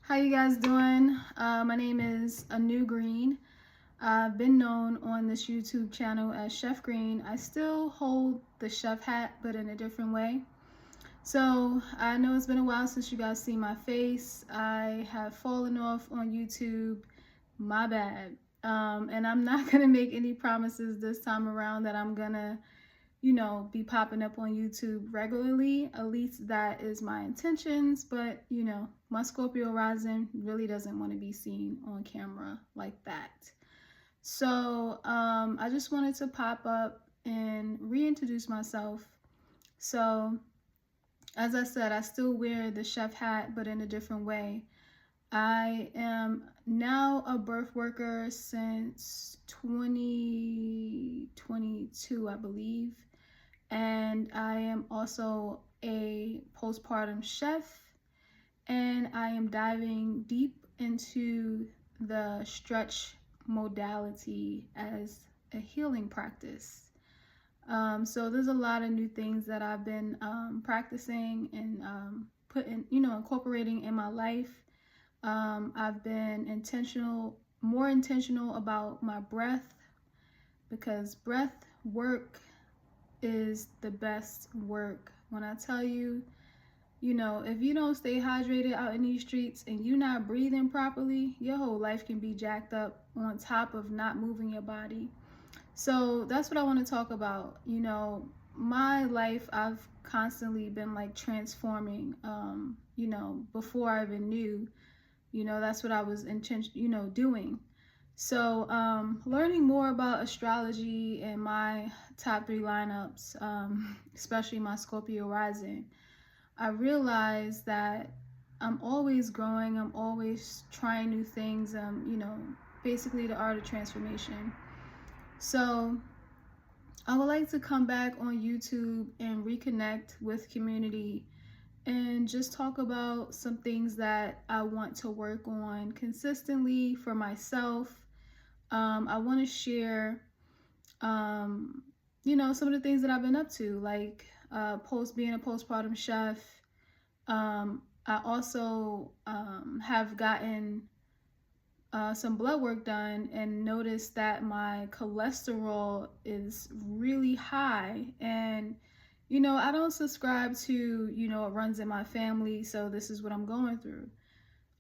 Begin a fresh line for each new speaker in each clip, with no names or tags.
How you guys doing? My name is Anu Green. I've been known on this YouTube channel as Chef Green. I still hold the chef hat, but in a different way. So I know it's been a while since you guys see my face. I have fallen off on YouTube. My bad. And I'm not gonna make any promises this time around that I'm gonna be popping up on YouTube regularly. At least that is my intentions, but my Scorpio rising really doesn't want to be seen on camera like that. So I just wanted to pop up and reintroduce myself. So as I said, I still wear the chef hat, but in a different way. I am now a birth worker since 2022, I believe. And I am also a postpartum chef, and I am diving deep into the stretch modality as a healing practice. So there's a lot of new things that I've been practicing and incorporating in my life. I've been more intentional about my breath, because breath work is the best work. When I tell you, if you don't stay hydrated out in these streets and you're not breathing properly, your whole life can be jacked up on top of not moving your body. So that's what I want to talk about. My life, I've constantly been like transforming, before I even knew, that's what I was doing. So learning more about astrology and my top 3 lineups, especially my Scorpio rising, I realized that I'm always growing. I'm always trying new things. Basically the art of transformation. So I would like to come back on YouTube and reconnect with community and just talk about some things that I want to work on consistently for myself. I want to share, some of the things that I've been up to, like being a postpartum chef. I also have gotten some blood work done and noticed that my cholesterol is really high. And I don't subscribe to it runs in my family, so this is what I'm going through.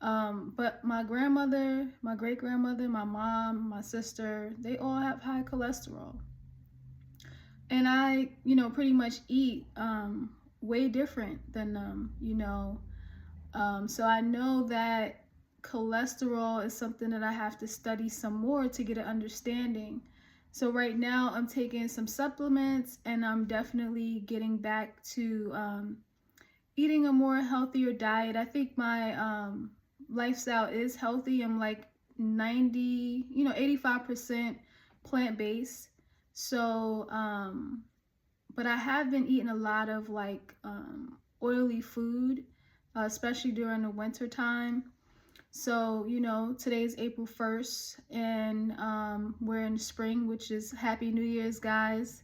But my grandmother, my great grandmother, my mom, my sister, they all have high cholesterol. And I, pretty much eat way different than them, So I know that cholesterol is something that I have to study some more to get an understanding. So right now I'm taking some supplements, and I'm definitely getting back to eating a more healthier diet. I think my lifestyle is healthy. I'm like 85% plant-based. So, but I have been eating a lot of like oily food, especially during the winter time. So, today's April 1st, and we're in spring, which is Happy New Year's, guys.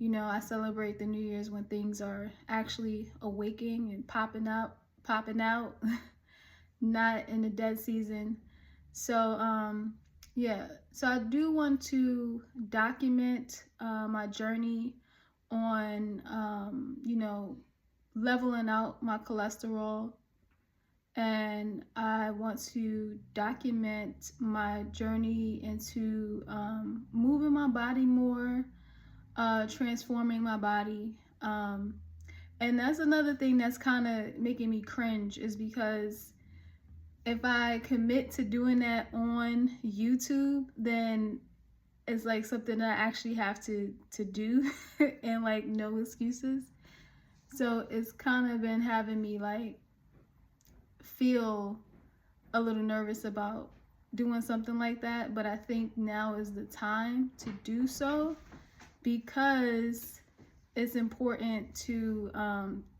I celebrate the New Year's when things are actually awaking and popping out, not in the dead season. So, so I do want to document my journey on, leveling out my cholesterol. And I want to document my journey into moving my body more, transforming my body. And that's another thing that's kind of making me cringe, is because if I commit to doing that on YouTube, then it's like something that I actually have to do and like no excuses. So it's kind of been having me like feel a little nervous about doing something like that, but I think now is the time to do so, because it's important to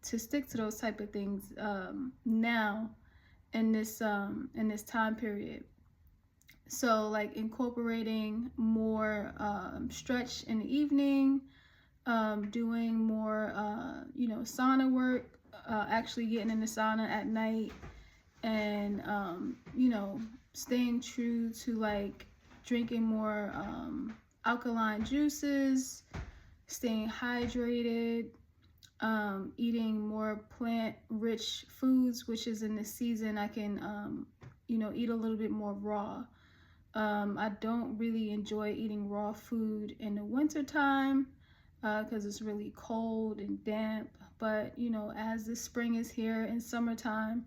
stick to those type of things now in this time period. So like incorporating more stretch in the evening, doing more sauna work, actually getting in the sauna at night, and you know, staying true to like drinking more alkaline juices, staying hydrated, eating more plant-rich foods, which is in the season I can you know, eat a little bit more raw. I don't really enjoy eating raw food in the winter time because it's really cold and damp. But you know, as the spring is here and summertime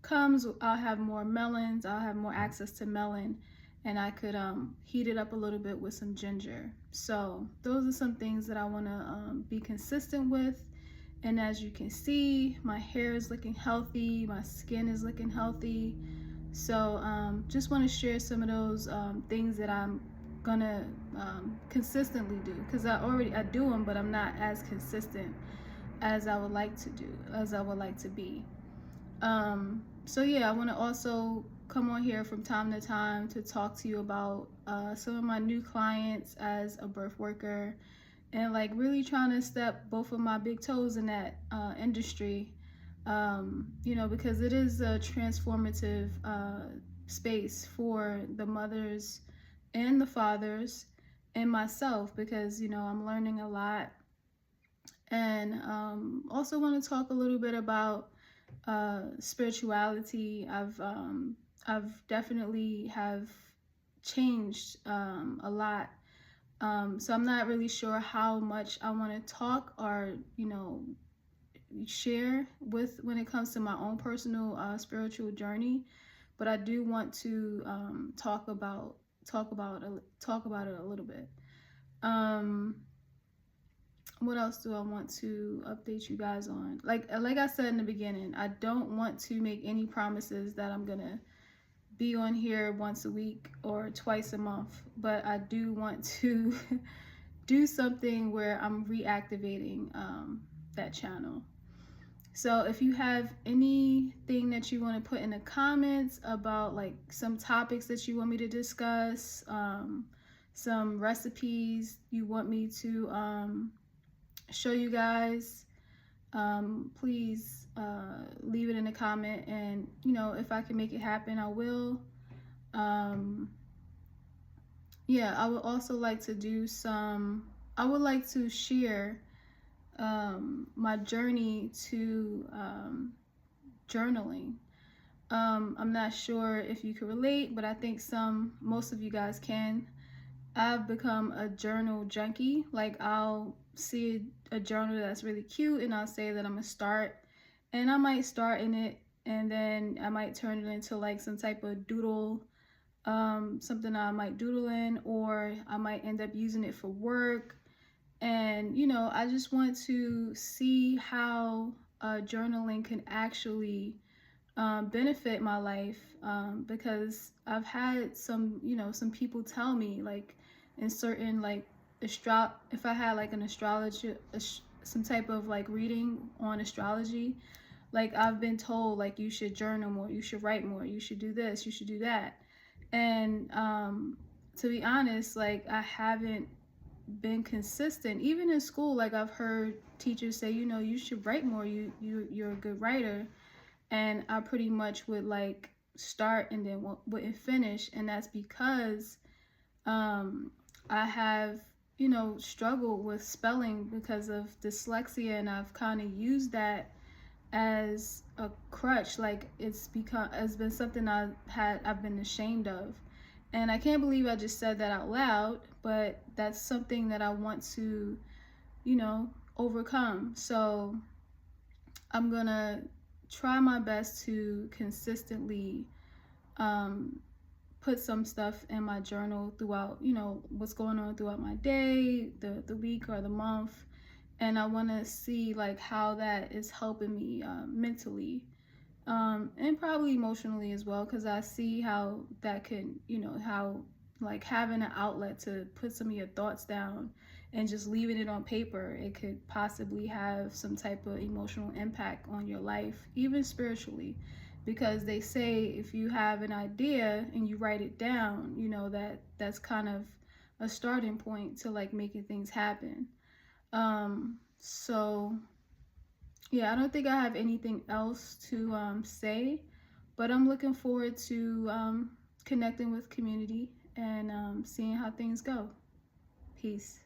comes, I'll have more melons. I'll have more access to melon, and I could heat it up a little bit with some ginger. So those are some things that I want to be consistent with. And as you can see, my hair is looking healthy, my skin is looking healthy. So just want to share some of those things that I'm gonna consistently do, because I do them, but I'm not as consistent as I would like to do, as I would like to be. So yeah, I want to also come on here from time to time to talk to you about some of my new clients as a birth worker, and like really trying to step both of my big toes in that industry. You know, because it is a transformative space for the mothers and the fathers and myself, because you know, I'm learning a lot. And also want to talk a little bit about spirituality. I've definitely have changed a lot. So I'm not really sure how much I want to talk or, you know, share with when it comes to my own personal spiritual journey, but I do want to talk about it a little bit. What else do I want to update you guys on? Like I said in the beginning, I don't want to make any promises that I'm gonna be on here once a week or twice a month, but I do want to do something where I'm reactivating that channel. So if you have anything that you want to put in the comments about like some topics that you want me to discuss, some recipes you want me to show you guys, please leave it in a comment, and you know, if I can make it happen, I will. Yeah, I would also like to do I would like to share my journey to journaling. I'm not sure if you can relate, but I think most of you guys can. I've become a journal junkie. Like, I'll see a journal that's really cute and I'll say that I'm gonna start, and I might start in it, and then I might turn it into like some type of doodle, something I might doodle in, or I might end up using it for work. And you know, I just want to see how journaling can actually benefit my life, because I've had some people tell me, like, in certain like if I had like an astrology, some type of like reading on astrology, like I've been told like you should journal more, you should write more, you should do this, you should do that. And to be honest, like I haven't been consistent. Even in school, like I've heard teachers say, you know, you should write more, you're a good writer, and I pretty much would like start and then wouldn't finish. And that's because I have, you know, struggled with spelling because of dyslexia, and I've kind of used that as a crutch. Like it's been something I've been ashamed of. And I can't believe I just said that out loud, but that's something that I want to, you know, overcome. So I'm gonna try my best to consistently put some stuff in my journal throughout, you know, what's going on throughout my day, the week or the month. And I want to see like how that is helping me mentally, and probably emotionally as well, because I see how that can, you know, how like having an outlet to put some of your thoughts down and just leaving it on paper, it could possibly have some type of emotional impact on your life, even spiritually. Because they say if you have an idea and you write it down, you know, that's kind of a starting point to like making things happen. So yeah, I don't think I have anything else to say But I'm looking forward to connecting with community and seeing how things go. Peace.